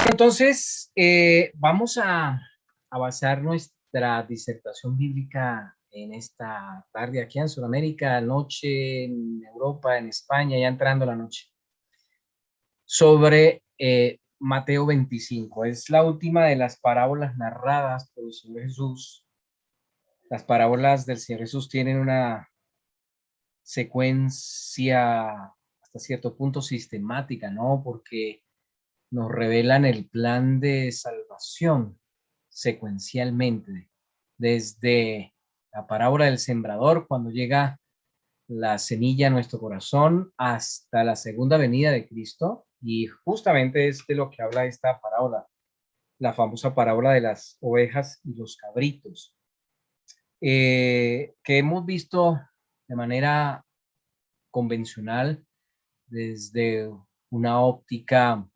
Entonces, vamos a basar nuestra disertación bíblica en esta tarde aquí en Sudamérica, noche en Europa, en España, ya entrando la noche, sobre Mateo 25. Es la última de las parábolas narradas por el Señor Jesús. Las parábolas del Señor Jesús tienen una secuencia hasta cierto punto sistemática, ¿no? Porque nos revelan el plan de salvación secuencialmente, desde la parábola del sembrador, cuando llega la semilla a nuestro corazón, hasta la segunda venida de Cristo. Y justamente es de lo que habla esta parábola, la famosa parábola de las ovejas y los cabritos, que hemos visto de manera convencional desde una óptica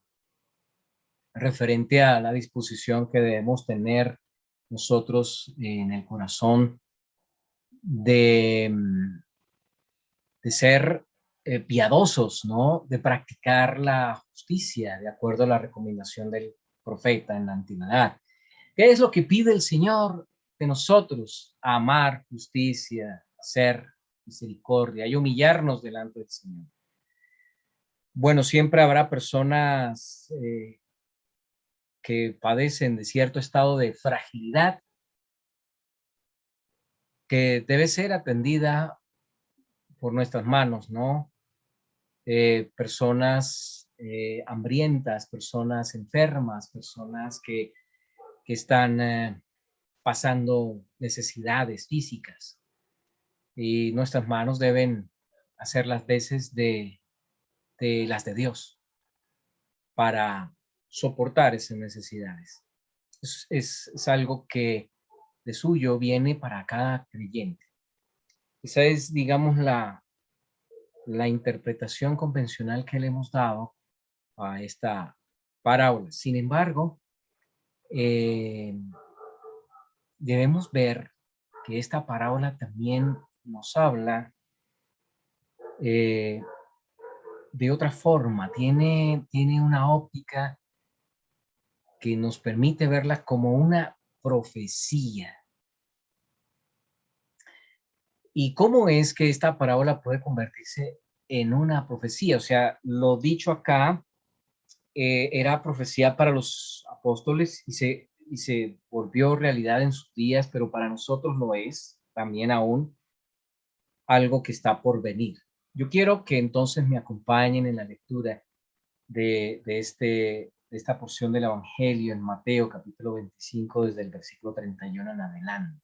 referente a la disposición que debemos tener nosotros en el corazón de, de ser piadosos, ¿no? De practicar la justicia de acuerdo a la recomendación del profeta en la antigüedad. ¿Qué es lo que pide el Señor de nosotros? Amar justicia, hacer misericordia y humillarnos delante del Señor. Bueno, siempre habrá personas que padecen de cierto estado de fragilidad que debe ser atendida por nuestras manos, ¿no? Personas hambrientas, personas enfermas, personas que están pasando necesidades físicas, y nuestras manos deben hacer las veces de las de Dios para soportar esas necesidades. Es algo que de suyo viene para cada creyente. Esa es, digamos, la interpretación convencional que le hemos dado a esta parábola. Sin embargo, eh, debemos ver que esta parábola también nos habla eh, de otra forma, tiene una óptica que nos permite verla como una profecía. ¿Y cómo es que esta parábola puede convertirse en una profecía? O sea, lo dicho acá era profecía para los apóstoles y se volvió realidad en sus días, pero para nosotros lo es también aún algo que está por venir. Yo quiero que entonces me acompañen en la lectura de esta porción del Evangelio en Mateo capítulo 25 desde el versículo 31 en adelante.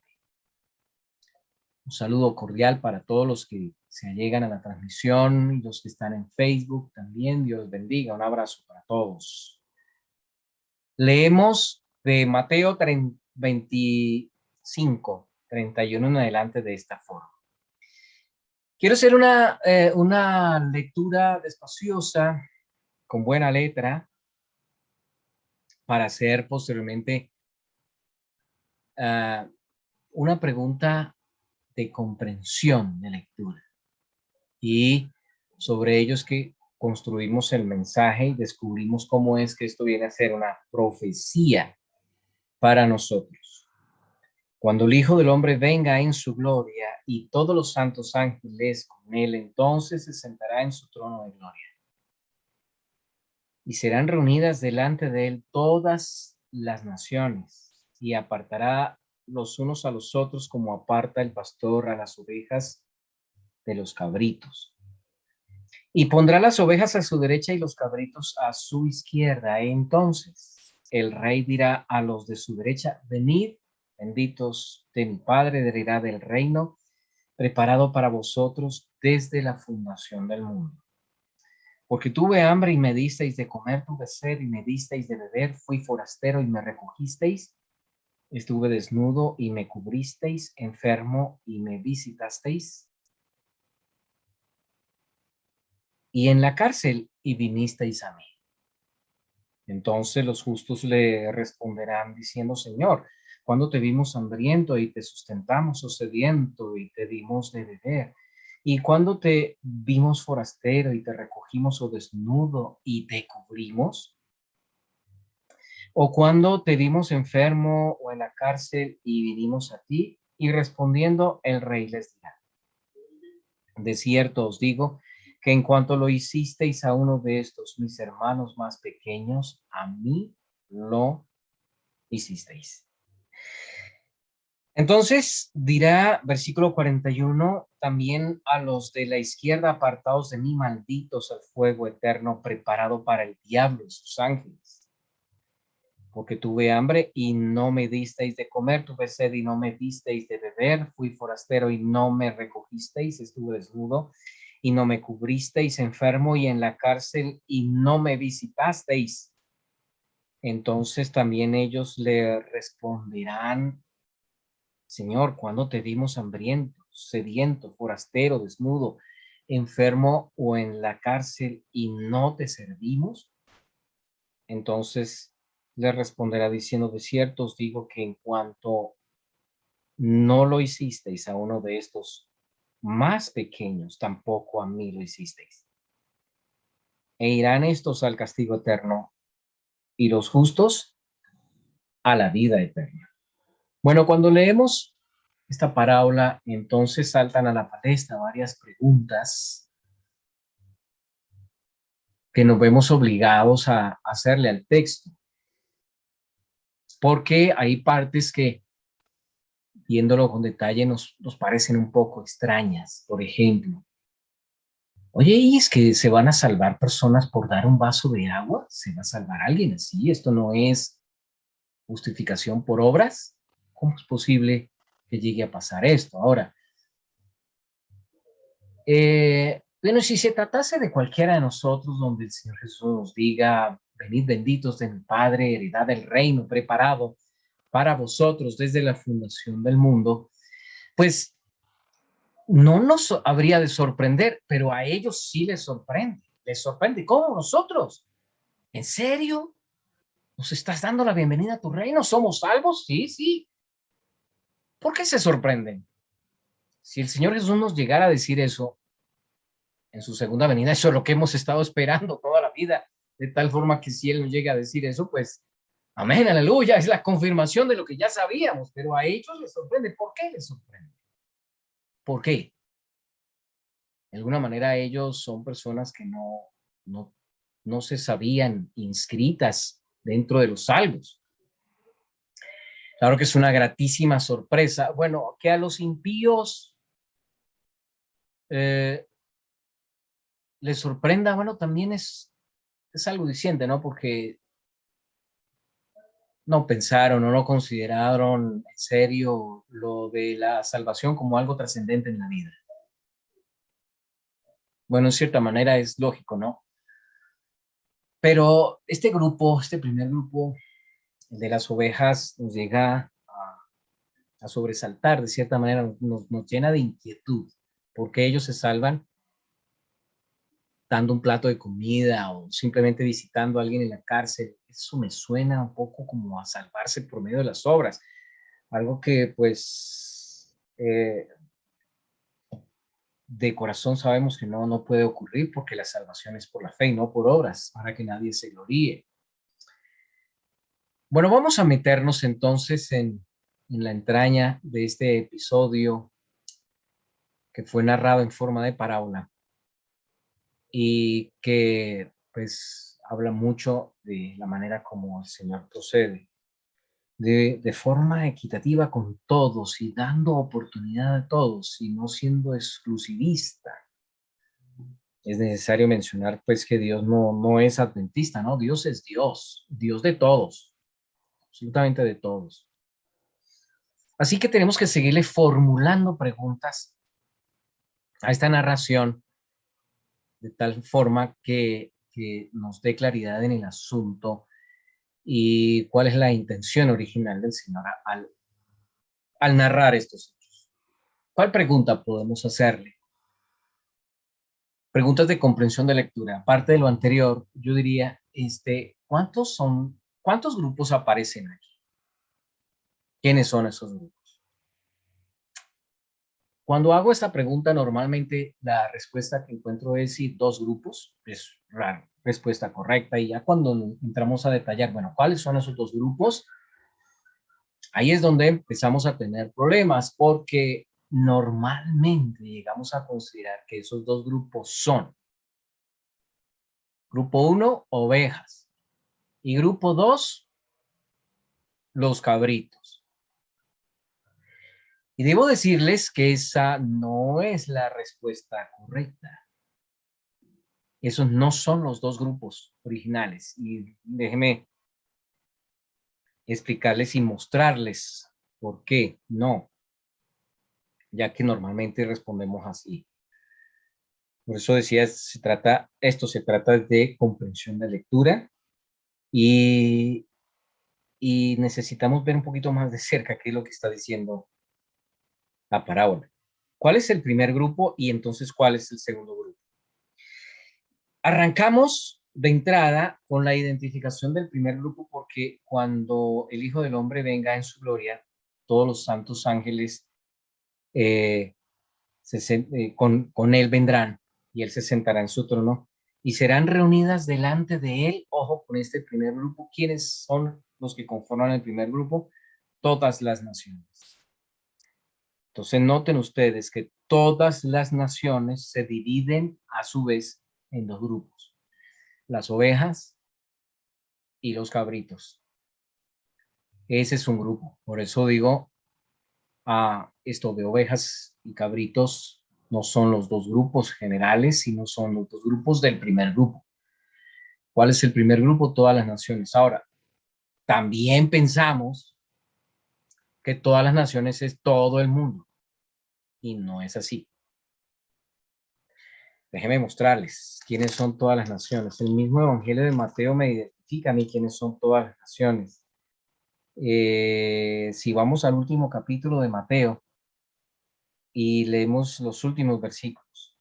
Un saludo cordial para todos los que se allegan a la transmisión y los que están en Facebook también. Dios bendiga. Un abrazo para todos. Leemos de Mateo 25, 31 en adelante de esta forma. Quiero hacer una lectura despaciosa, con buena letra, para hacer posteriormente una pregunta de comprensión de lectura. Y sobre ellos que construimos el mensaje y descubrimos cómo es que esto viene a ser una profecía para nosotros. Cuando el Hijo del Hombre venga en su gloria y todos los santos ángeles con él, entonces se sentará en su trono de gloria. Y serán reunidas delante de él todas las naciones, y apartará los unos a los otros como aparta el pastor a las ovejas de los cabritos. Y pondrá las ovejas a su derecha y los cabritos a su izquierda. Entonces el rey dirá a los de su derecha: venid, benditos de mi Padre, heredad del reino preparado para vosotros desde la fundación del mundo. Porque tuve hambre y me disteis de comer, tuve sed y me disteis de beber, fui forastero y me recogisteis, estuve desnudo y me cubristeis, enfermo y me visitasteis, y en la cárcel y vinisteis a mí. Entonces los justos le responderán diciendo: Señor, ¿cuándo te vimos hambriento y te sustentamos, o sediento y te dimos de beber? ¿Y cuándo te vimos forastero y te recogimos, o desnudo y te cubrimos? O cuando te vimos enfermo o en la cárcel y vinimos a ti, y respondiendo el rey les dirá, de cierto os digo que en cuanto lo hicisteis a uno de estos mis hermanos más pequeños, a mí lo hicisteis. Entonces dirá, versículo 41, también a los de la izquierda apartados de mí, malditos al fuego eterno preparado para el diablo y sus ángeles. Porque tuve hambre y no me disteis de comer, tuve sed y no me disteis de beber, fui forastero y no me recogisteis, estuve desnudo y no me cubristeis, enfermo y en la cárcel y no me visitasteis. Entonces también ellos le responderán, Señor, ¿cuándo te dimos hambriento, sediento, forastero, desnudo, enfermo o en la cárcel y no te servimos? Entonces le responderá diciendo, de cierto os digo que en cuanto no lo hicisteis a uno de estos más pequeños, tampoco a mí lo hicisteis. E irán estos al castigo eterno y los justos a la vida eterna. Bueno, cuando leemos esta parábola, entonces saltan a la palestra varias preguntas que nos vemos obligados a hacerle al texto, porque hay partes que, viéndolo con detalle, nos parecen un poco extrañas. Por ejemplo, oye, ¿y es que se van a salvar personas por dar un vaso de agua? ¿Se va a salvar alguien así? ¿Esto no es justificación por obras? ¿Cómo es posible que llegue a pasar esto? Ahora, bueno, si se tratase de cualquiera de nosotros, donde el Señor Jesús nos diga, venid benditos de mi Padre, heredad del reino preparado para vosotros desde la fundación del mundo, pues no nos habría de sorprender, pero a ellos sí les sorprende. Les sorprende. ¿Cómo nosotros? ¿En serio? ¿Nos estás dando la bienvenida a tu reino? ¿Somos salvos? Sí, sí. ¿Por qué se sorprenden? Si el Señor Jesús nos llegara a decir eso en su segunda venida, eso es lo que hemos estado esperando toda la vida, de tal forma que si Él nos llega a decir eso, pues, amén, aleluya, es la confirmación de lo que ya sabíamos, pero a ellos les sorprende. ¿Por qué les sorprende? ¿Por qué? De alguna manera ellos son personas que no, no se sabían inscritas dentro de los salvos. Claro que es una gratísima sorpresa. Bueno, que a los impíos eh, les sorprenda, bueno, también es algo diciente, ¿no? Porque no pensaron o no consideraron en serio lo de la salvación como algo trascendente en la vida. Bueno, en cierta manera es lógico, ¿no? Pero este grupo, este primer grupo, el de las ovejas, nos llega a sobresaltar, de cierta manera, nos llena de inquietud, porque ellos se salvan dando un plato de comida o simplemente visitando a alguien en la cárcel. Eso me suena un poco como a salvarse por medio de las obras, algo que pues de corazón sabemos que no puede ocurrir porque la salvación es por la fe y no por obras, para que nadie se gloríe. Bueno, vamos a meternos entonces en la entraña de este episodio que fue narrado en forma de parábola y que pues habla mucho de la manera como el Señor procede, de forma equitativa con todos y dando oportunidad a todos y no siendo exclusivista. Es necesario mencionar pues que Dios no es adventista, ¿no? Dios es Dios, Dios de todos, absolutamente de todos. Así que tenemos que seguirle formulando preguntas a esta narración de tal forma que nos dé claridad en el asunto y cuál es la intención original del Señor al narrar estos hechos. ¿Cuál pregunta podemos hacerle? Preguntas de comprensión de lectura. Aparte de lo anterior, yo diría, ¿cuántos grupos aparecen aquí? ¿Quiénes son esos grupos? Cuando hago esta pregunta, normalmente la respuesta que encuentro es sí, dos grupos, es la respuesta correcta. Y ya cuando entramos a detallar, bueno, ¿cuáles son esos dos grupos? Ahí es donde empezamos a tener problemas porque normalmente llegamos a considerar que esos dos grupos son grupo uno, ovejas, y grupo dos, los cabritos. Y debo decirles que esa no es la respuesta correcta. Esos no son los dos grupos originales. Y déjenme explicarles y mostrarles por qué no, ya que normalmente respondemos así. Por eso decía, esto se trata de comprensión de lectura y, y necesitamos ver un poquito más de cerca qué es lo que está diciendo la parábola. ¿Cuál es el primer grupo y entonces cuál es el segundo grupo? Arrancamos de entrada con la identificación del primer grupo porque cuando el Hijo del Hombre venga en su gloria, todos los santos ángeles eh, con él vendrán y él se sentará en su trono y serán reunidas delante de él, ojo con este primer grupo, ¿quiénes son los que conforman el primer grupo? Todas las naciones. Entonces noten ustedes que todas las naciones se dividen a su vez en dos grupos, las ovejas y los cabritos. Ese es un grupo, por eso digo, esto de ovejas y cabritos no son los dos grupos generales, sino son los dos grupos del primer grupo. ¿Cuál es el primer grupo? Todas las naciones. Ahora, también pensamos que todas las naciones es todo el mundo y no es así. Déjenme mostrarles quiénes son todas las naciones. El mismo Evangelio de Mateo me identifica a mí quiénes son todas las naciones. Si vamos al último capítulo de Mateo y leemos los últimos versículos,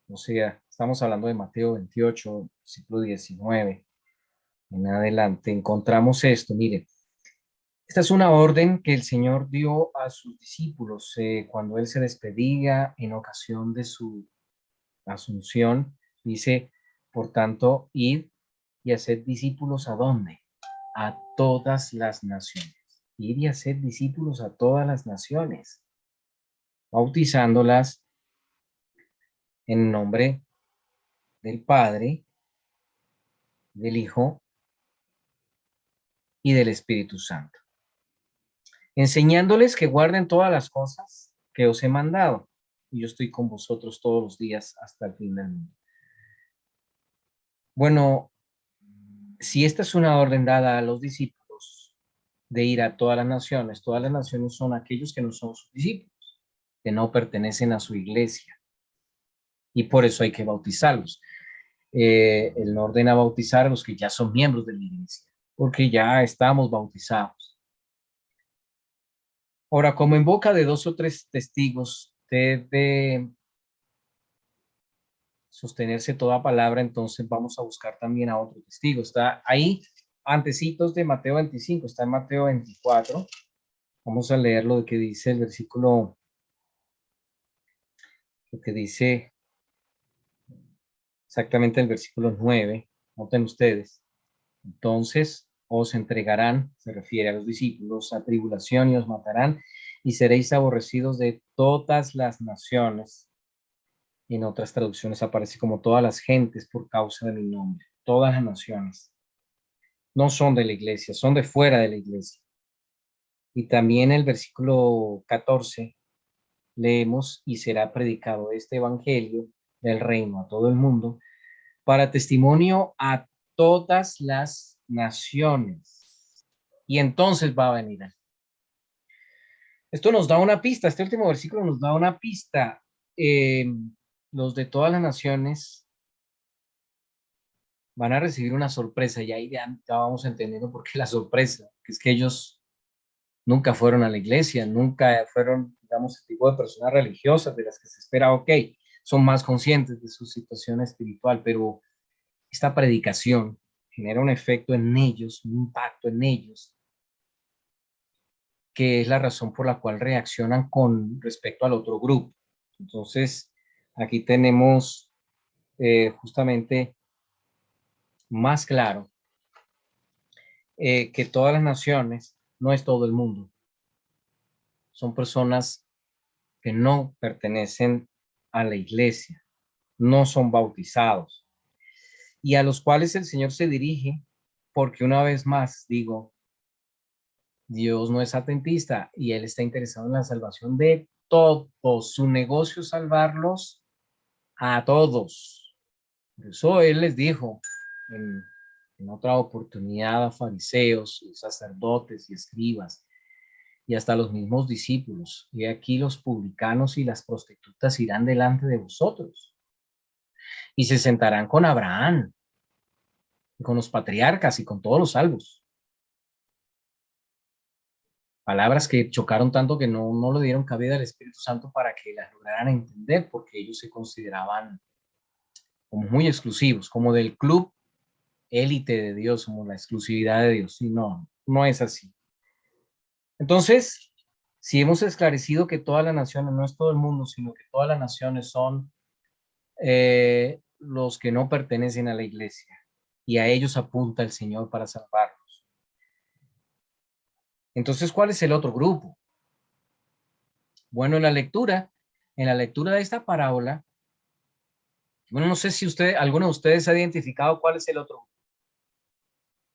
o sea, estamos hablando de Mateo 28, versículo 19 en adelante, encontramos esto, miren. Esta es una orden que el Señor dio a sus discípulos cuando Él se despedía en ocasión de su asunción. Dice, por tanto, id y haced discípulos ¿a dónde? A todas las naciones. Id y haced discípulos a todas las naciones, bautizándolas en nombre del Padre, del Hijo y del Espíritu Santo, enseñándoles que guarden todas las cosas que os he mandado. Y yo estoy con vosotros todos los días hasta el fin del mundo. Bueno, si esta es una orden dada a los discípulos de ir a todas las naciones son aquellos que no son sus discípulos, que no pertenecen a su iglesia. Y por eso hay que bautizarlos. Él no ordena bautizar a los que ya son miembros de la iglesia, porque ya estamos bautizados. Ahora, como en boca de dos o tres testigos debe sostenerse toda palabra, entonces vamos a buscar también a otro testigo. Está ahí, antecitos de Mateo 25, está en Mateo 24. Vamos a leer lo que dice el versículo, lo que dice exactamente el versículo 9. Noten ustedes. Entonces os entregarán, se refiere a los discípulos, a tribulación y os matarán y seréis aborrecidos de todas las naciones. Y en otras traducciones aparece como todas las gentes por causa de mi nombre. Todas las naciones. No son de la iglesia, son de fuera de la iglesia. Y también el versículo 14 leemos, y será predicado este evangelio del reino a todo el mundo para testimonio a todas las naciones. Y entonces va a venir. Esto nos da una pista, este último versículo nos da una pista. Los de todas las naciones van a recibir una sorpresa y ahí ya vamos entendiendo por qué la sorpresa, que es que ellos nunca fueron a la iglesia, nunca fueron, digamos, el tipo de personas religiosas de las que se espera, ok, son más conscientes de su situación espiritual, pero esta predicación genera un efecto en ellos, un impacto en ellos, que es la razón por la cual reaccionan con respecto al otro grupo. Entonces, aquí tenemos justamente más claro que todas las naciones no es todo el mundo. Son personas que no pertenecen a la iglesia, no son bautizados y a los cuales el Señor se dirige porque una vez más digo, Dios no es atentista y Él está interesado en la salvación de todos. Su negocio es salvarlos a todos. Por eso Él les dijo en, en otra oportunidad a fariseos, y sacerdotes y escribas, y hasta los mismos discípulos, y aquí los publicanos y las prostitutas irán delante de vosotros, y se sentarán con Abraham, y con los patriarcas, y con todos los salvos. Palabras que chocaron tanto que no le dieron cabida al Espíritu Santo para que las lograran entender, porque ellos se consideraban como muy exclusivos, como del club élite de Dios, como la exclusividad de Dios. Y no, no es así. Entonces, si hemos esclarecido que todas las naciones, no es todo el mundo, sino que todas las naciones son los que no pertenecen a la iglesia, y a ellos apunta el Señor para salvarlos. Entonces, ¿cuál es el otro grupo? Bueno, en la lectura de esta parábola, bueno, no sé si alguno de ustedes ha identificado cuál es el otro grupo.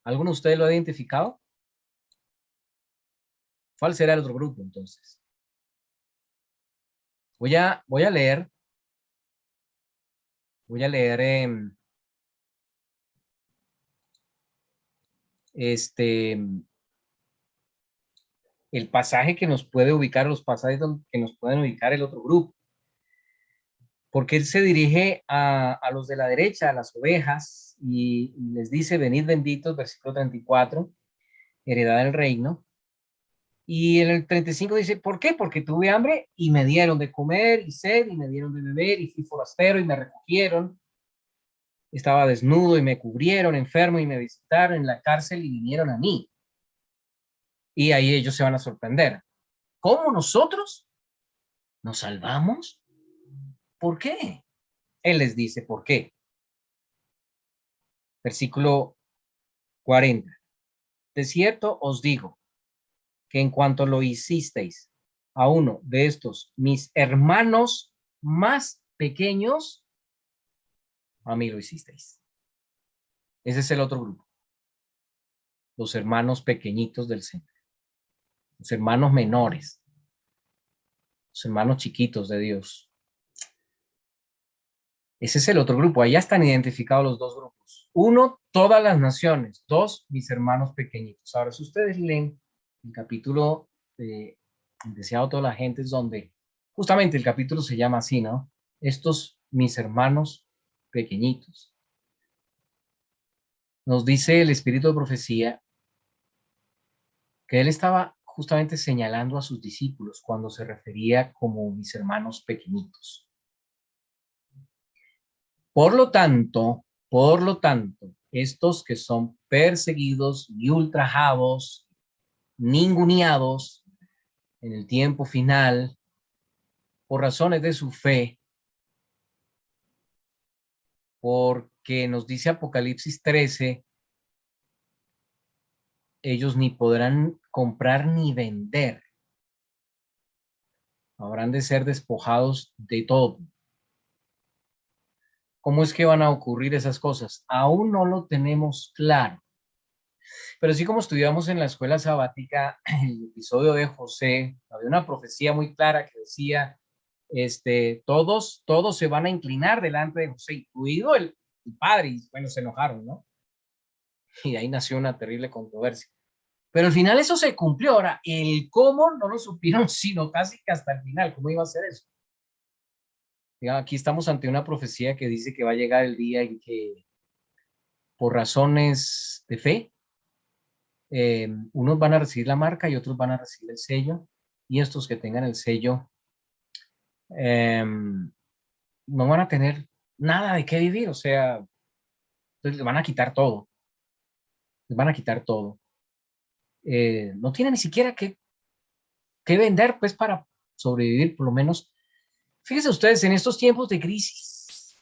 ¿Alguno de ustedes lo ha identificado? ¿Cuál será el otro grupo entonces? Voy a leer este, el pasaje que nos puede ubicar, los pasajes que nos pueden ubicar el otro grupo. Porque él se dirige a los de la derecha, a las ovejas, y les dice, venid benditos, versículo 34, heredad del reino. Y en el 35 dice, ¿por qué? Porque tuve hambre y me dieron de comer y sed y me dieron de beber y fui forastero y me recogieron. Estaba desnudo y me cubrieron, enfermo y me visitaron en la cárcel y vinieron a mí. Y ahí ellos se van a sorprender. ¿Cómo nosotros nos salvamos? ¿Por qué? Él les dice, ¿por qué? Versículo 40. De cierto os digo que en cuanto lo hicisteis a uno de estos mis hermanos más pequeños, a mí lo hicisteis. Ese es el otro grupo, los hermanos pequeñitos del Señor, los hermanos menores, los hermanos chiquitos de Dios. Ese es el otro grupo. Allá están identificados los dos grupos. Uno, todas las naciones. Dos, mis hermanos pequeñitos. Ahora, si ustedes leen el capítulo de Deseado toda la gente, es donde justamente el capítulo se llama así, ¿no? Estos mis hermanos pequeñitos. Nos dice el espíritu de profecía que él estaba justamente señalando a sus discípulos cuando se refería como mis hermanos pequeñitos. Por lo tanto, estos que son perseguidos y ultrajados, ninguneados en el tiempo final por razones de su fe, porque nos dice Apocalipsis 13, ellos ni podrán comprar ni vender, habrán de ser despojados de todo. ¿Cómo es que van a ocurrir esas cosas? Aún no lo tenemos claro. Pero sí, como estudiamos en la escuela sabática, el episodio de José, había una profecía muy clara que decía, todos se van a inclinar delante de José, incluido el padre, y bueno, se enojaron, ¿no? Y de ahí nació una terrible controversia. Pero al final eso se cumplió. Ahora, el cómo no lo supieron, sino casi que hasta el final. ¿Cómo iba a ser eso? Digamos, aquí estamos ante una profecía que dice que va a llegar el día en que, por razones de fe, unos van a recibir la marca y otros van a recibir el sello. Y estos que tengan el sello no van a tener nada de qué vivir. O sea, entonces les van a quitar todo. Les van a quitar todo. No tienen ni siquiera que vender, pues, para sobrevivir, por lo menos Fíjense ustedes, en estos tiempos de crisis,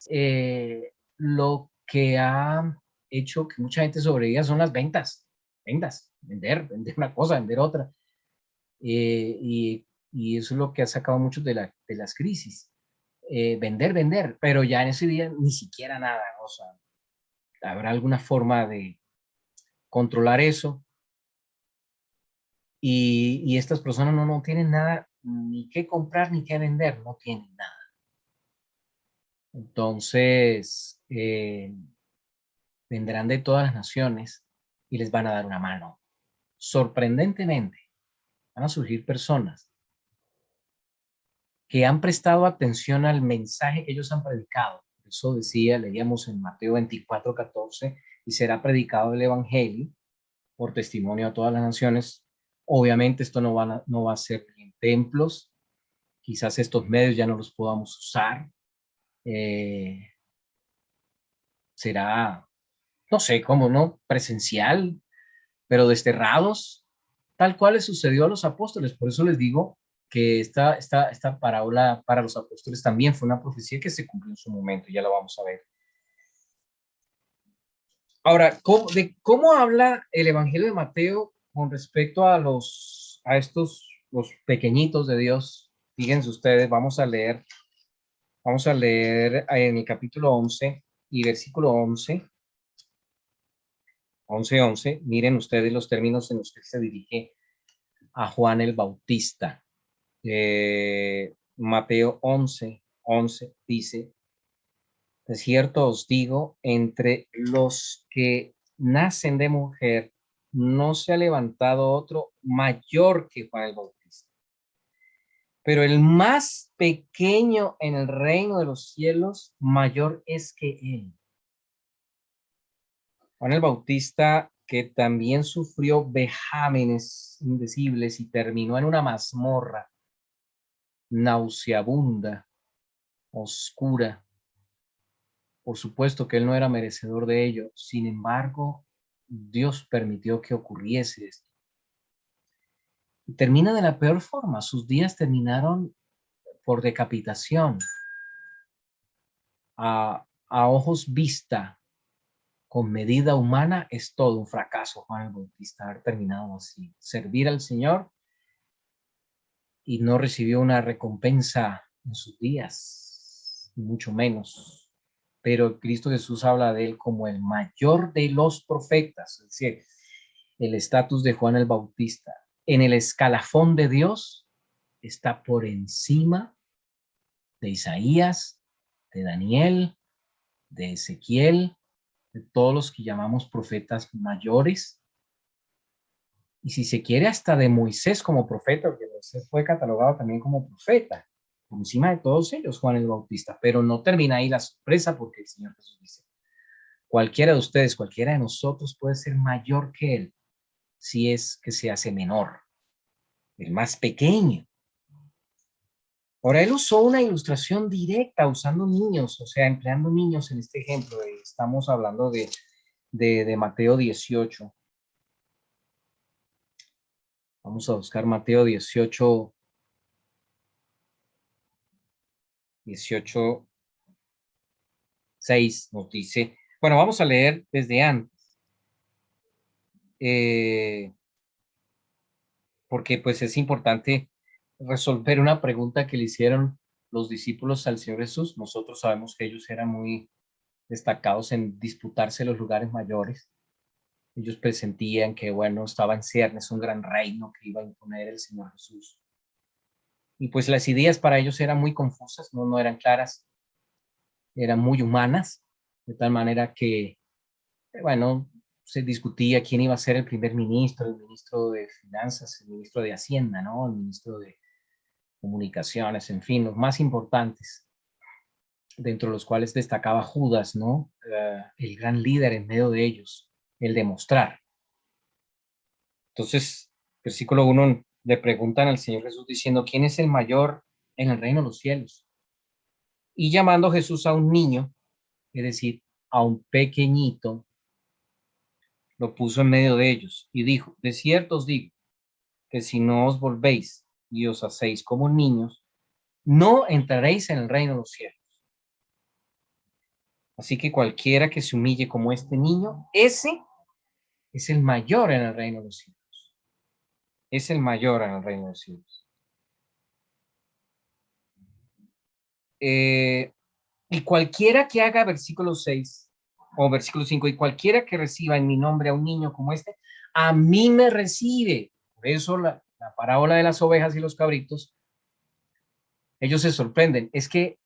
lo que ha hecho que mucha gente sobreviva son las ventas. Ventas, vender una cosa, vender otra. Y eso es lo que ha sacado muchos de las crisis. Vender, pero ya en ese día ni siquiera nada. O sea, habrá alguna forma de controlar eso. Y estas personas no tienen nada ni que comprar ni que vender, no tienen nada. Entonces, vendrán de todas las naciones y les van a dar una mano. Sorprendentemente, van a surgir personas que han prestado atención al mensaje que ellos han predicado. Eso decía, leíamos en Mateo 24:14, y será predicado el Evangelio por testimonio a todas las naciones. Obviamente esto no va a ser en templos, quizás estos medios ya no los podamos usar. Será, no sé cómo, ¿no? Presencial, pero desterrados, tal cual les sucedió a los apóstoles. Por eso les digo que esta parábola para los apóstoles también fue una profecía que se cumplió en su momento, ya lo vamos a ver. Ahora, ¿cómo habla el Evangelio de Mateo con respecto a los pequeñitos de Dios? Fíjense ustedes, vamos a leer en el capítulo 11 y versículo 11. Miren ustedes los términos en los que se dirige a Juan el Bautista. Mateo 11 dice: de cierto os digo, entre los que nacen de mujer, no se ha levantado otro mayor que Juan el Bautista. Pero el más pequeño en el reino de los cielos, mayor es que él. Juan el Bautista, que también sufrió vejámenes indecibles y terminó en una mazmorra nauseabunda, oscura. Por supuesto que él no era merecedor de ello. Sin embargo, Dios permitió que ocurriese esto. Y termina de la peor forma. Sus días terminaron por decapitación. A ojos vista, con medida humana, es todo un fracaso, Juan el Bautista, haber terminado así. Servir al Señor y no recibió una recompensa en sus días, mucho menos. Pero Cristo Jesús habla de él como el mayor de los profetas, es decir, el estatus de Juan el Bautista en el escalafón de Dios está por encima de Isaías, de Daniel, de Ezequiel, de todos los que llamamos profetas mayores, y si se quiere hasta de Moisés como profeta, porque Moisés fue catalogado también como profeta, por encima de todos ellos Juan el Bautista. Pero no termina ahí la sorpresa, porque el Señor Jesús dice: cualquiera de ustedes, cualquiera de nosotros puede ser mayor que él, si es que se hace menor, el más pequeño. Ahora, él usó una ilustración directa usando niños, o sea, empleando niños en este ejemplo. Estamos hablando de Mateo 18. Vamos a buscar Mateo 18, 6 nos dice. Bueno, vamos a leer desde antes, porque pues es importante resolver una pregunta que le hicieron los discípulos al Señor Jesús. Nosotros sabemos que ellos eran muy destacados en disputarse los lugares mayores. Ellos presentían que, bueno, estaba en ciernes un gran reino que iba a imponer el Señor Jesús. Y pues las ideas para ellos eran muy confusas, no eran claras, eran muy humanas, de tal manera que, bueno, se discutía quién iba a ser el primer ministro, el ministro de Finanzas, el ministro de Hacienda, ¿no? El ministro de Comunicaciones, en fin, los más importantes, dentro de los cuales destacaba Judas, ¿no? El gran líder en medio de ellos, el de mostrar. Entonces, versículo 1, le preguntan al Señor Jesús diciendo: ¿quién es el mayor en el reino de los cielos? Y llamando Jesús a un niño, es decir, a un pequeñito, lo puso en medio de ellos y dijo: de cierto os digo que si no os volvéis y os hacéis como niños, no entraréis en el reino de los cielos. Así que cualquiera que se humille como este niño, ese es el mayor en el reino de los cielos. Es el mayor en el reino de los cielos. Y cualquiera que haga versículo 6 o versículo 5, y cualquiera que reciba en mi nombre a un niño como este, a mí me recibe. Por eso la parábola de las ovejas y los cabritos, ellos se sorprenden. Es que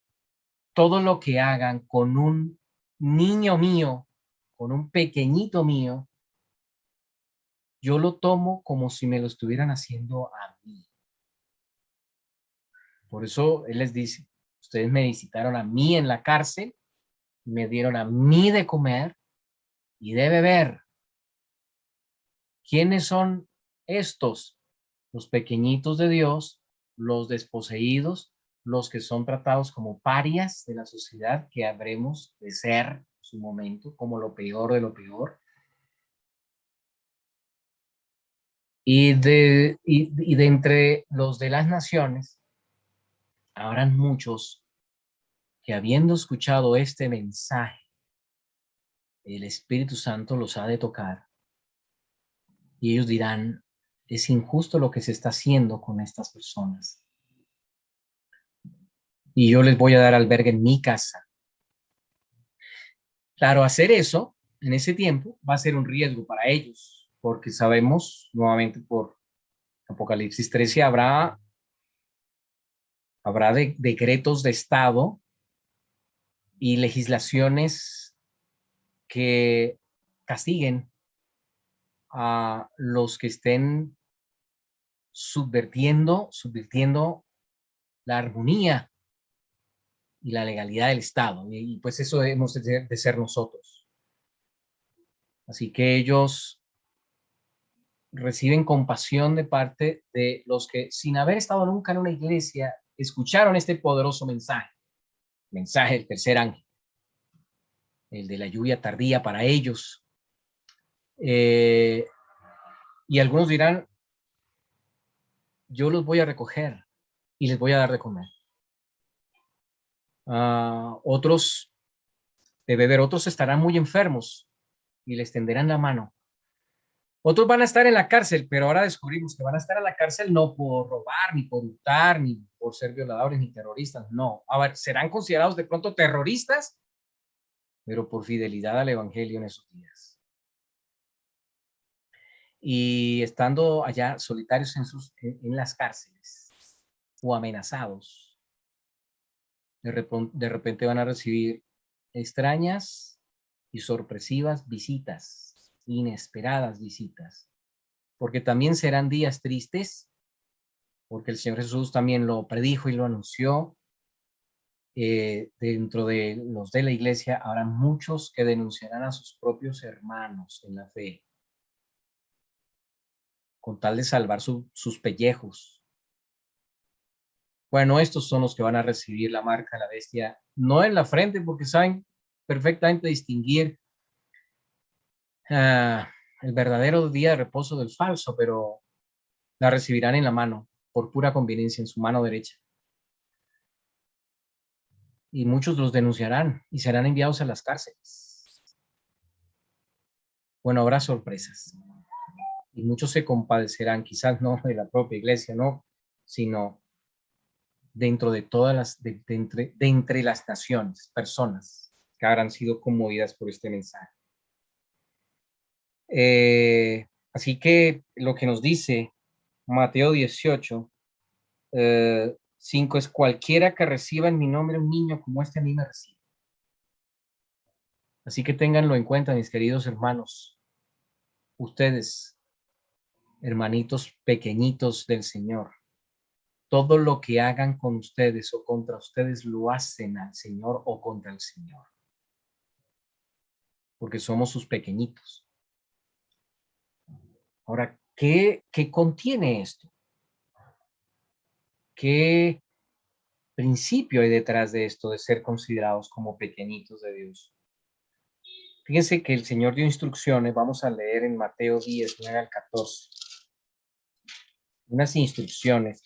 todo lo que hagan con un niño mío, con un pequeñito mío, yo lo tomo como si me lo estuvieran haciendo a mí. Por eso Él les dice, ustedes me visitaron a mí en la cárcel, me dieron a mí de comer y de beber. ¿Quiénes son estos? Los pequeñitos de Dios, los desposeídos, los que son tratados como parias de la sociedad, que habremos de ser en su momento, como lo peor de lo peor. Y de entre los de las naciones, habrán muchos que habiendo escuchado este mensaje, el Espíritu Santo los ha de tocar y ellos dirán, es injusto lo que se está haciendo con estas personas. Y yo les voy a dar albergue en mi casa. Claro, hacer eso en ese tiempo va a ser un riesgo para ellos, porque sabemos, nuevamente por Apocalipsis 13, habrá decretos de Estado y legislaciones que castiguen a los que estén subvirtiendo la armonía y la legalidad del Estado. Y pues eso hemos de ser nosotros. Así que ellos reciben compasión de parte de los que, sin haber estado nunca en una iglesia, escucharon este poderoso mensaje del tercer ángel, el de la lluvia tardía para ellos. Y algunos dirán, yo los voy a recoger y les voy a dar de comer. Otros de beber, otros estarán muy enfermos y les tenderán la mano. Otros van a estar en la cárcel, pero ahora descubrimos que van a estar en la cárcel no por robar, ni por hurtar, ni por ser violadores, ni terroristas. No, a ver, serán considerados de pronto terroristas, pero por fidelidad al Evangelio en esos días. Y estando allá solitarios en las cárceles o amenazados, de repente van a recibir extrañas y sorpresivas visitas, inesperadas visitas, porque también serán días tristes, porque el Señor Jesús también lo predijo y lo anunció. Dentro de los de la iglesia habrá muchos que denunciarán a sus propios hermanos en la fe, con tal de salvar sus pellejos. Bueno, estos son los que van a recibir la marca de la bestia, no en la frente, porque saben perfectamente distinguir el verdadero día de reposo del falso, pero la recibirán en la mano, por pura conveniencia, en su mano derecha. Y muchos los denunciarán y serán enviados a las cárceles. Bueno, habrá sorpresas. Y muchos se compadecerán, quizás no de la propia iglesia, no, sino dentro de todas entre las naciones, personas que habrán sido conmovidas por este mensaje. Así que lo que nos dice Mateo 18, 5 es cualquiera que reciba en mi nombre un niño como este a mí me recibe. Así que ténganlo en cuenta, mis queridos hermanos, ustedes, hermanitos pequeñitos del Señor, todo lo que hagan con ustedes o contra ustedes lo hacen al Señor o contra el Señor, porque somos sus pequeñitos. Ahora, ¿qué contiene esto? ¿Qué principio hay detrás de esto de ser considerados como pequeñitos de Dios? Fíjense que el Señor dio instrucciones, vamos a leer en Mateo 10, 9 al 14, unas instrucciones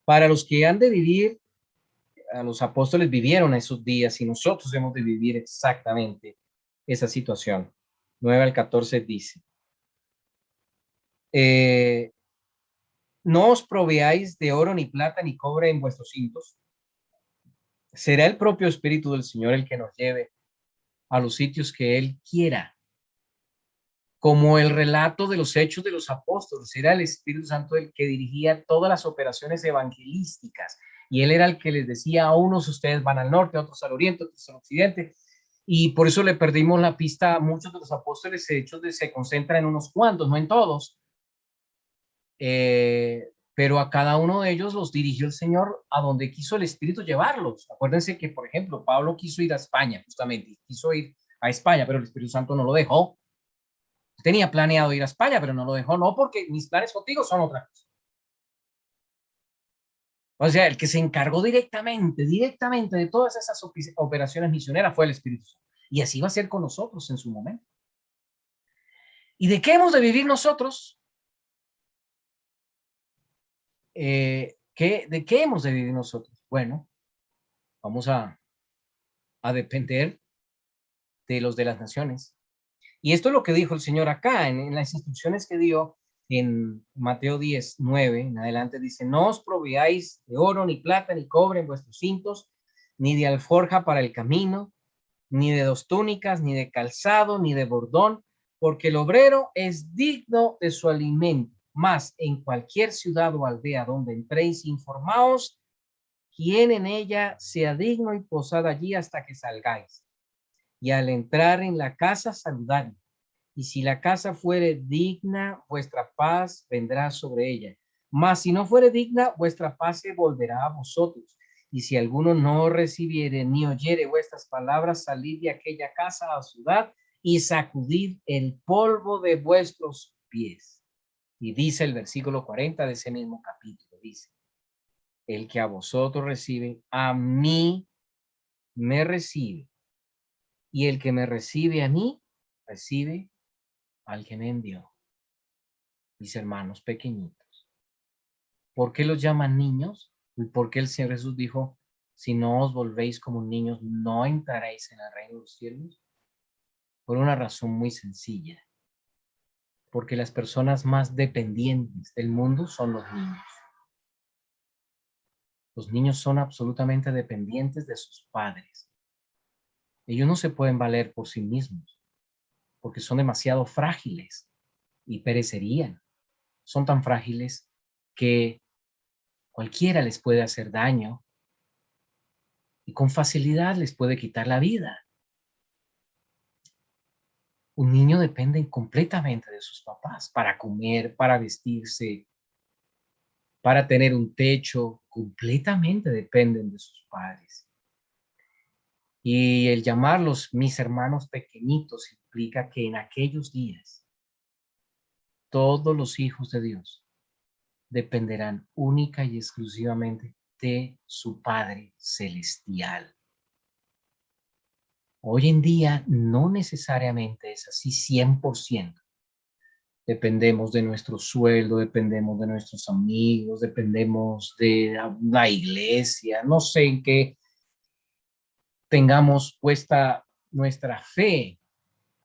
para los que han de vivir a los apóstoles vivieron esos días y nosotros hemos de vivir exactamente esa situación. 9 al 14 dice, no os proveáis de oro, ni plata, ni cobre en vuestros cintos. Será el propio Espíritu del Señor el que nos lleve a los sitios que Él quiera. Como el relato de los hechos de los apóstoles, era el Espíritu Santo el que dirigía todas las operaciones evangelísticas. Y Él era el que les decía a unos, ustedes van al norte, a otros al oriente, a otros al occidente. Y por eso le perdimos la pista a muchos de los apóstoles. Hechos se concentran en unos cuantos, no en todos. Pero a cada uno de ellos los dirigió el Señor a donde quiso el Espíritu llevarlos. Acuérdense que, por ejemplo, Pablo quiso ir a España, justamente, quiso ir a España, pero el Espíritu Santo no lo dejó. Tenía planeado ir a España, pero no lo dejó, no, porque mis planes contigo son otra cosa. O sea, el que se encargó directamente de todas esas operaciones misioneras fue el Espíritu Santo. Y así va a ser con nosotros en su momento. ¿Y de qué hemos de vivir nosotros? ¿De qué hemos de vivir nosotros? Bueno, vamos a depender de los de las naciones. Y esto es lo que dijo el Señor acá, en las instrucciones que dio en Mateo 10, 9, en adelante dice, no os proveáis de oro, ni plata, ni cobre en vuestros cintos, ni de alforja para el camino, ni de dos túnicas, ni de calzado, ni de bordón, porque el obrero es digno de su alimento. Mas en cualquier ciudad o aldea donde entréis, informaos quién en ella sea digno y posad allí hasta que salgáis. Y al entrar en la casa, saludad. Y si la casa fuere digna, vuestra paz vendrá sobre ella. Mas si no fuere digna, vuestra paz se volverá a vosotros. Y si alguno no recibiere ni oyere vuestras palabras, salid de aquella casa a ciudad y sacudid el polvo de vuestros pies. Y dice el versículo 40 de ese mismo capítulo, dice, el que a vosotros recibe, a mí me recibe. Y el que me recibe a mí, recibe al que me envió. Mis hermanos pequeñitos. ¿Por qué los llaman niños? ¿Y por qué el Señor Jesús dijo, si no os volvéis como niños, no entraréis en el reino de los cielos? Por una razón muy sencilla. Porque las personas más dependientes del mundo son los niños. Los niños son absolutamente dependientes de sus padres. Ellos no se pueden valer por sí mismos, porque son demasiado frágiles y perecerían. Son tan frágiles que cualquiera les puede hacer daño y con facilidad les puede quitar la vida. Un niño depende completamente de sus papás para comer, para vestirse, para tener un techo, completamente dependen de sus padres. Y el llamarlos mis hermanos pequeñitos implica que en aquellos días todos los hijos de Dios dependerán única y exclusivamente de su Padre Celestial. Hoy en día no necesariamente es así 100%. Dependemos de nuestro sueldo, dependemos de nuestros amigos, dependemos de la iglesia, no sé en qué tengamos puesta nuestra fe,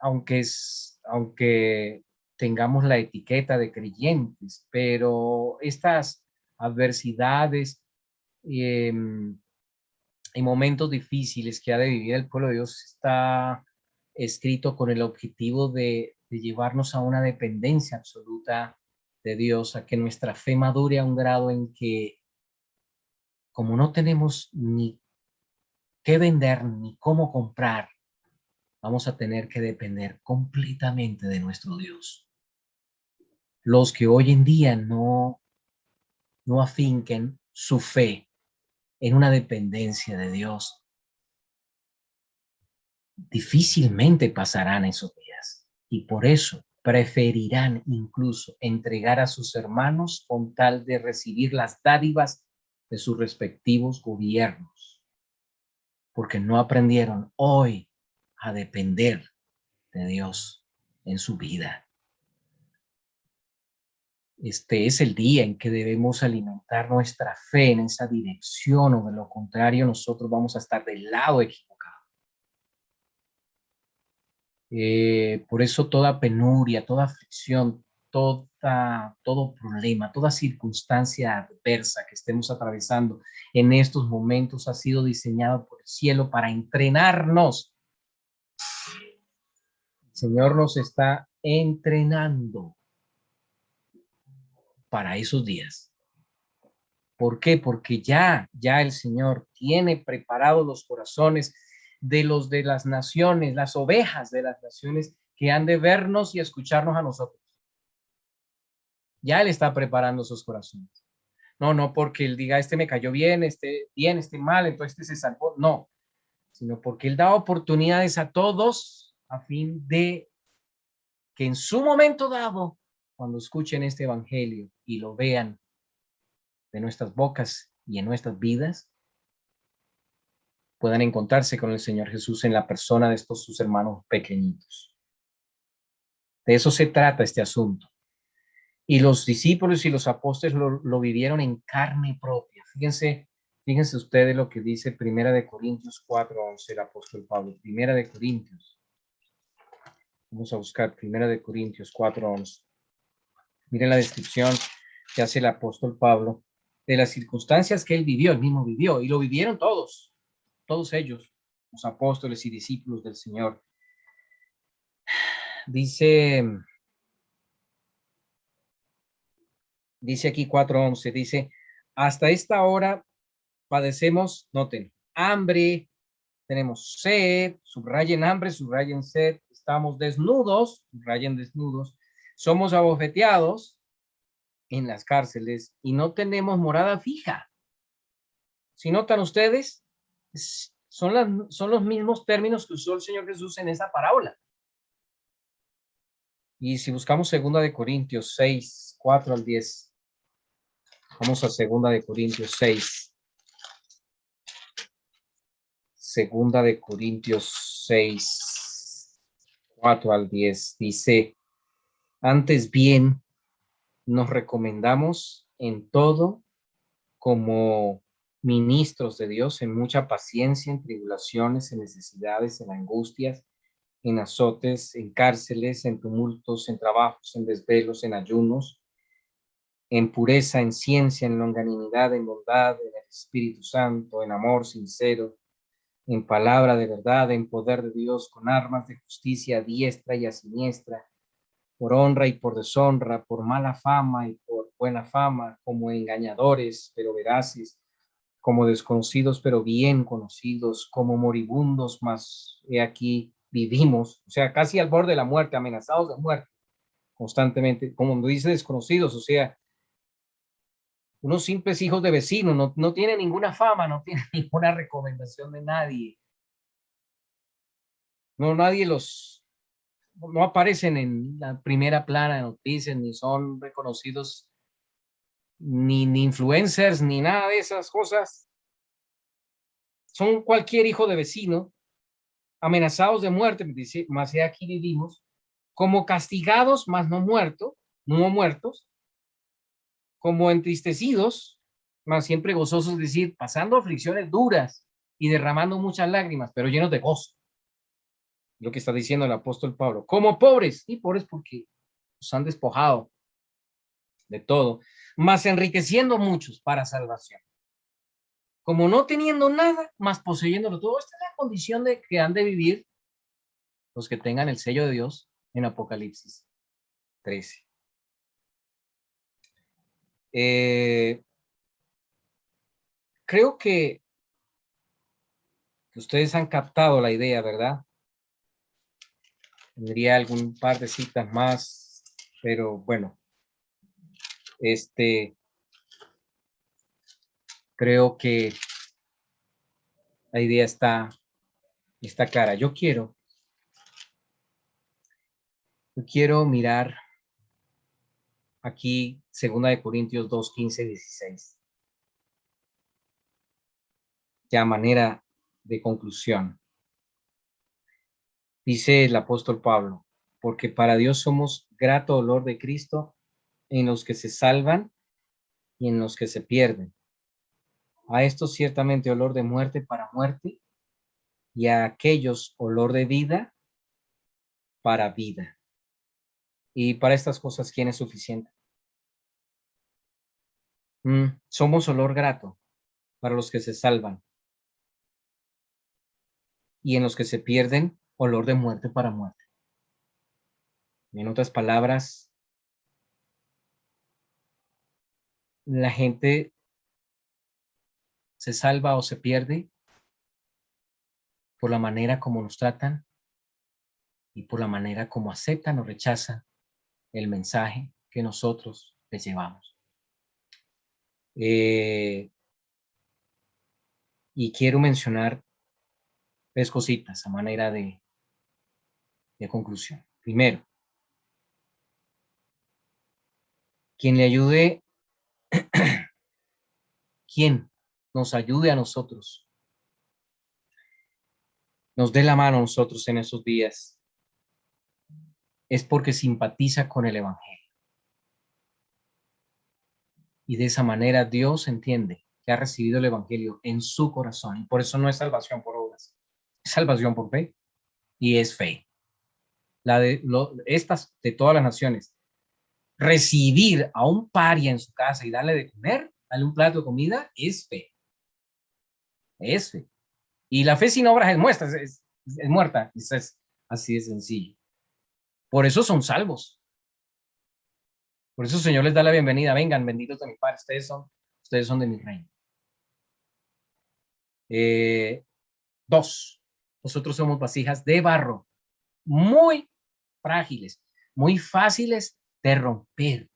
aunque tengamos la etiqueta de creyentes, pero estas adversidades eh, y momentos difíciles que ha de vivir el pueblo de Dios está escrito con el objetivo de llevarnos a una dependencia absoluta de Dios, a que nuestra fe madure a un grado en que, como no tenemos ni qué vender ni cómo comprar, vamos a tener que depender completamente de nuestro Dios. Los que hoy en día no afinquen su fe en una dependencia de Dios, difícilmente pasarán esos días y por eso preferirán incluso entregar a sus hermanos con tal de recibir las dádivas de sus respectivos gobiernos, porque no aprendieron hoy a depender de Dios en su vida. Este es el día en que debemos alimentar nuestra fe en esa dirección, o de lo contrario nosotros vamos a estar del lado equivocado. Por eso toda penuria, toda aflicción, todo problema, toda circunstancia adversa que estemos atravesando en estos momentos ha sido diseñado por el cielo para entrenarnos. El Señor nos está entrenando para esos días. ¿Por qué? Porque ya el Señor tiene preparados los corazones de los de las naciones, las ovejas de las naciones que han de vernos y escucharnos a nosotros. Ya Él está preparando sus corazones. No porque Él diga, este me cayó bien, este mal, entonces este se salvó. No, sino porque Él da oportunidades a todos a fin de que en su momento dado, cuando escuchen este evangelio y lo vean de nuestras bocas y en nuestras vidas, puedan encontrarse con el Señor Jesús en la persona de estos sus hermanos pequeñitos. De eso se trata este asunto. Y los discípulos y los apóstoles lo vivieron en carne propia. Fíjense ustedes lo que dice Primera de Corintios 4:11, el apóstol Pablo. Primera de Corintios. Vamos a buscar Primera de Corintios 4:11. Miren la descripción que hace el apóstol Pablo de las circunstancias que él vivió, él mismo vivió, y lo vivieron todos ellos, los apóstoles y discípulos del Señor. Dice aquí 4:11, dice, hasta esta hora padecemos, noten, hambre, tenemos sed, subrayen hambre, subrayen sed, estamos desnudos, subrayen desnudos, somos abofeteados en las cárceles y no tenemos morada fija. Si notan ustedes, son los mismos términos que usó el Señor Jesús en esa parábola. Y si buscamos segunda de Corintios 6, 4 al 10, vamos a segunda de Corintios 6. Segunda de Corintios 6, 4 al 10, dice, antes bien, nos recomendamos en todo como ministros de Dios, en mucha paciencia, en tribulaciones, en necesidades, en angustias, en azotes, en cárceles, en tumultos, en trabajos, en desvelos, en ayunos, en pureza, en ciencia, en longanimidad, en bondad, en el Espíritu Santo, en amor sincero, en palabra de verdad, en poder de Dios, con armas de justicia a diestra y a siniestra, por honra y por deshonra, por mala fama y por buena fama, como engañadores, pero veraces, como desconocidos, pero bien conocidos, como moribundos, mas he aquí vivimos, o sea, casi al borde de la muerte, amenazados de muerte constantemente, como dice desconocidos, o sea, unos simples hijos de vecinos, no tienen ninguna fama, no tienen ninguna recomendación de nadie, nadie no aparecen en la primera plana de noticias, ni son reconocidos, ni influencers, ni nada de esas cosas. Son cualquier hijo de vecino, amenazados de muerte, más aquí vivimos, como castigados, más no muertos, como entristecidos, más siempre gozosos, es decir, pasando aflicciones duras y derramando muchas lágrimas, pero llenos de gozo. Lo que está diciendo el apóstol Pablo, como pobres, y pobres porque nos han despojado de todo, más enriqueciendo muchos para salvación. Como no teniendo nada, más poseyéndolo todo. Esta es la condición de que han de vivir los que tengan el sello de Dios en Apocalipsis 13. Creo que ustedes han captado la idea, ¿verdad? Tendría algún par de citas más, pero bueno, creo que la idea está clara. Yo quiero mirar aquí 2 Corintios 2, 15, 16. Ya manera de conclusión. Dice el apóstol Pablo, porque para Dios somos grato olor de Cristo en los que se salvan y en los que se pierden. A estos ciertamente olor de muerte para muerte, y a aquellos olor de vida para vida. Y para estas cosas, ¿quién es suficiente? Somos olor grato para los que se salvan, y en los que se pierden, olor de muerte para muerte. En otras palabras, la gente se salva o se pierde por la manera como nos tratan y por la manera como aceptan o rechazan el mensaje que nosotros les llevamos. Y quiero mencionar 3 cositas a manera de conclusión. Primero, quien le ayude, quien nos ayude a nosotros, nos dé la mano a nosotros en esos días, es porque simpatiza con el Evangelio. Y de esa manera Dios entiende que ha recibido el Evangelio en su corazón. Y por eso no es salvación por obras, es salvación por fe. Y es fe. Estas de todas las naciones. Recibir a un paria en su casa y darle de comer, darle un plato de comida, es fe. Es fe. Y la fe sin obras es muerta, es muerta. Es así de sencillo. Por eso son salvos. Por eso el Señor les da la bienvenida. Vengan, benditos de mi Padre. Ustedes son de mi reino. 2. Nosotros somos vasijas de barro, muy frágiles, muy fáciles de romper.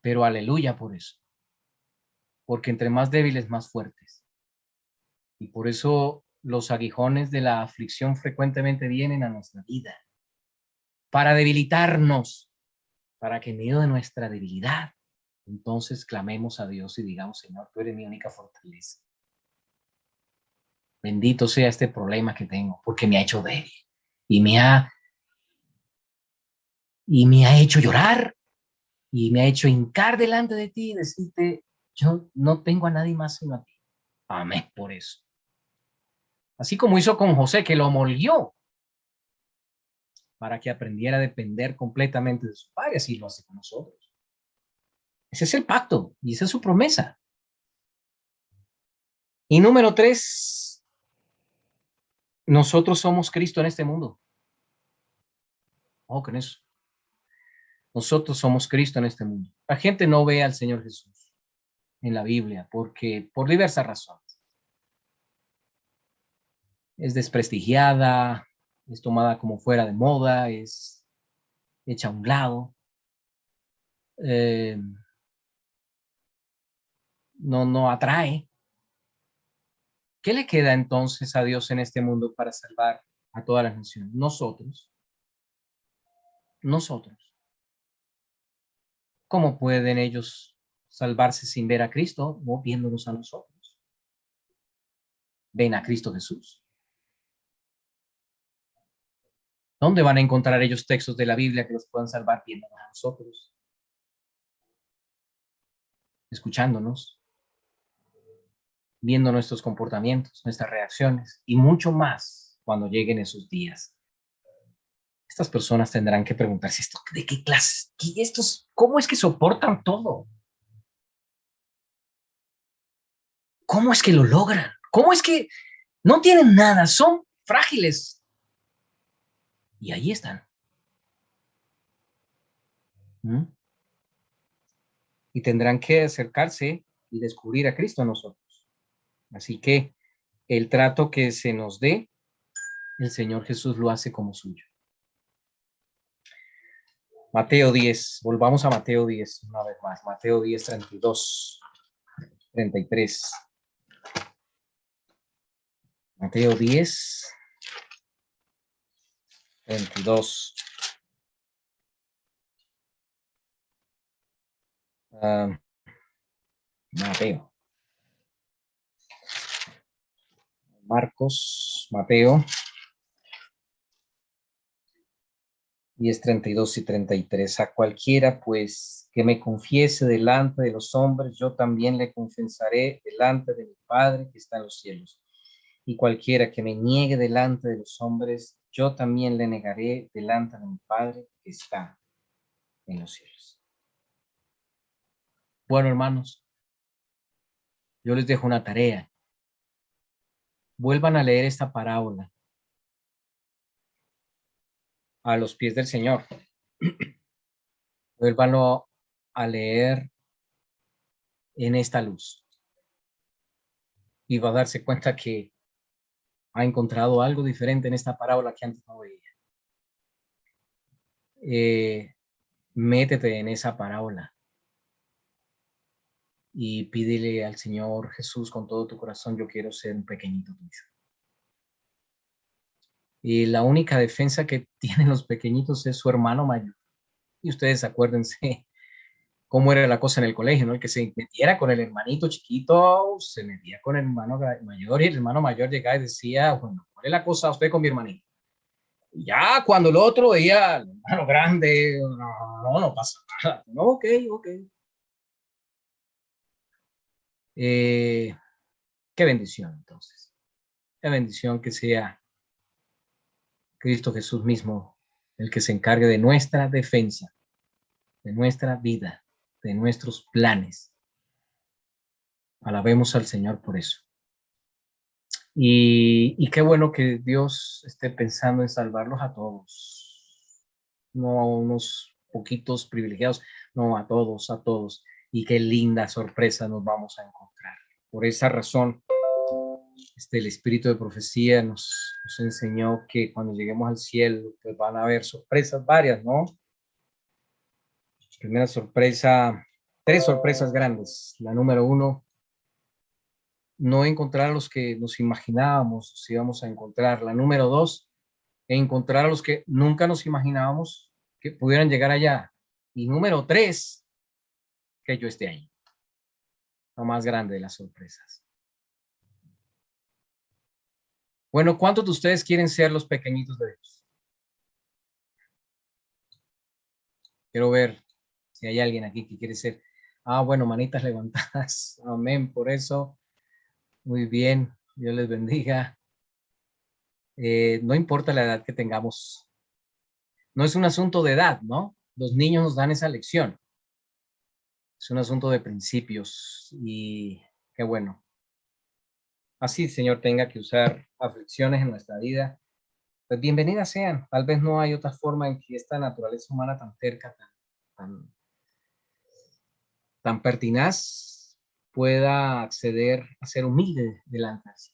Pero aleluya por eso. Porque entre más débiles, más fuertes. Y por eso los aguijones de la aflicción frecuentemente vienen a nuestra vida. Para debilitarnos. Para que en medio de nuestra debilidad, entonces clamemos a Dios y digamos, Señor, tú eres mi única fortaleza. Bendito sea este problema que tengo, porque me ha hecho débil. Y me ha hecho llorar. Y me ha hecho hincar delante de ti y decirte, yo no tengo a nadie más sino a ti. Amén por eso. Así como hizo con José, que lo moldeó para que aprendiera a depender completamente de su padre, así lo hace con nosotros. Ese es el pacto y esa es su promesa. Y número 3, nosotros somos Cristo en este mundo. Ojo con eso. Nosotros somos Cristo en este mundo. La gente no ve al Señor Jesús en la Biblia porque por diversas razones. Es desprestigiada, es tomada como fuera de moda, es hecha a un lado. No atrae. ¿Qué le queda entonces a Dios en este mundo para salvar a todas las naciones? Nosotros. ¿Cómo pueden ellos salvarse sin ver a Cristo? No viéndonos a nosotros. Ven a Cristo Jesús. ¿Dónde van a encontrar ellos textos de la Biblia que los puedan salvar viéndonos a nosotros? Escuchándonos, viendo nuestros comportamientos, nuestras reacciones y mucho más cuando lleguen esos días. Estas personas tendrán que preguntarse esto, ¿de qué clase? ¿Cómo es que soportan todo? ¿Cómo es que lo logran? ¿Cómo es que no tienen nada? Son frágiles. Y ahí están. Y tendrán que acercarse y descubrir a Cristo en nosotros. Así que el trato que se nos dé, el Señor Jesús lo hace como suyo. Mateo 10, volvamos a Mateo 10 una vez más. Mateo 10, 32, 33. Mateo 10, 22. Mateo. Marcos, Mateo. Y es 32 y 33. A cualquiera, pues, que me confiese delante de los hombres, yo también le confesaré delante de mi Padre que está en los cielos. Y cualquiera que me niegue delante de los hombres, yo también le negaré delante de mi Padre que está en los cielos. Bueno, hermanos, yo les dejo una tarea. Vuelvan a leer esta parábola a los pies del Señor. Vuélvanlo a leer en esta luz. Y va a darse cuenta que ha encontrado algo diferente en esta parábola que antes no veía. Métete en esa parábola y pídele al Señor Jesús con todo tu corazón, yo quiero ser un pequeñito tuyo. Y la única defensa que tienen los pequeñitos es su hermano mayor. Y ustedes acuérdense cómo era la cosa en el colegio, ¿no? El que se metiera con el hermanito chiquito, se metía con el hermano mayor y el hermano mayor llegaba y decía, bueno, ¿cuál es la cosa usted con mi hermanito? Y ya cuando el otro veía al hermano grande, no pasa nada. No, ok. Qué bendición entonces. Qué bendición que sea Cristo Jesús mismo el que se encargue de nuestra defensa, de nuestra vida, de nuestros planes. Alabemos al Señor por eso. Y qué bueno que Dios esté pensando en salvarlos a todos, no a unos poquitos privilegiados, no a todos, a todos. Y qué linda sorpresa nos vamos a encontrar. Por esa razón, el espíritu de profecía nos enseñó que cuando lleguemos al cielo, pues van a haber sorpresas varias, ¿no? Primera sorpresa, tres sorpresas grandes. La número uno, no encontrar a los que nos imaginábamos si íbamos a encontrar. La número dos, encontrar a los que nunca nos imaginábamos que pudieran llegar allá. Y número tres, que yo esté ahí. La más grande de las sorpresas. Bueno, ¿cuántos de ustedes quieren ser los pequeñitos de Dios? Quiero ver si hay alguien aquí que quiere ser. Ah, bueno, manitas levantadas. Amén. Por eso, muy bien. Dios les bendiga. No importa la edad que tengamos. No es un asunto de edad, ¿no? Los niños nos dan esa lección. Es un asunto de principios y qué bueno. Así el Señor tenga que usar aflicciones en nuestra vida, pues bienvenidas sean. Tal vez no hay otra forma en que esta naturaleza humana tan terca, tan pertinaz, pueda acceder a ser humilde delante de sí.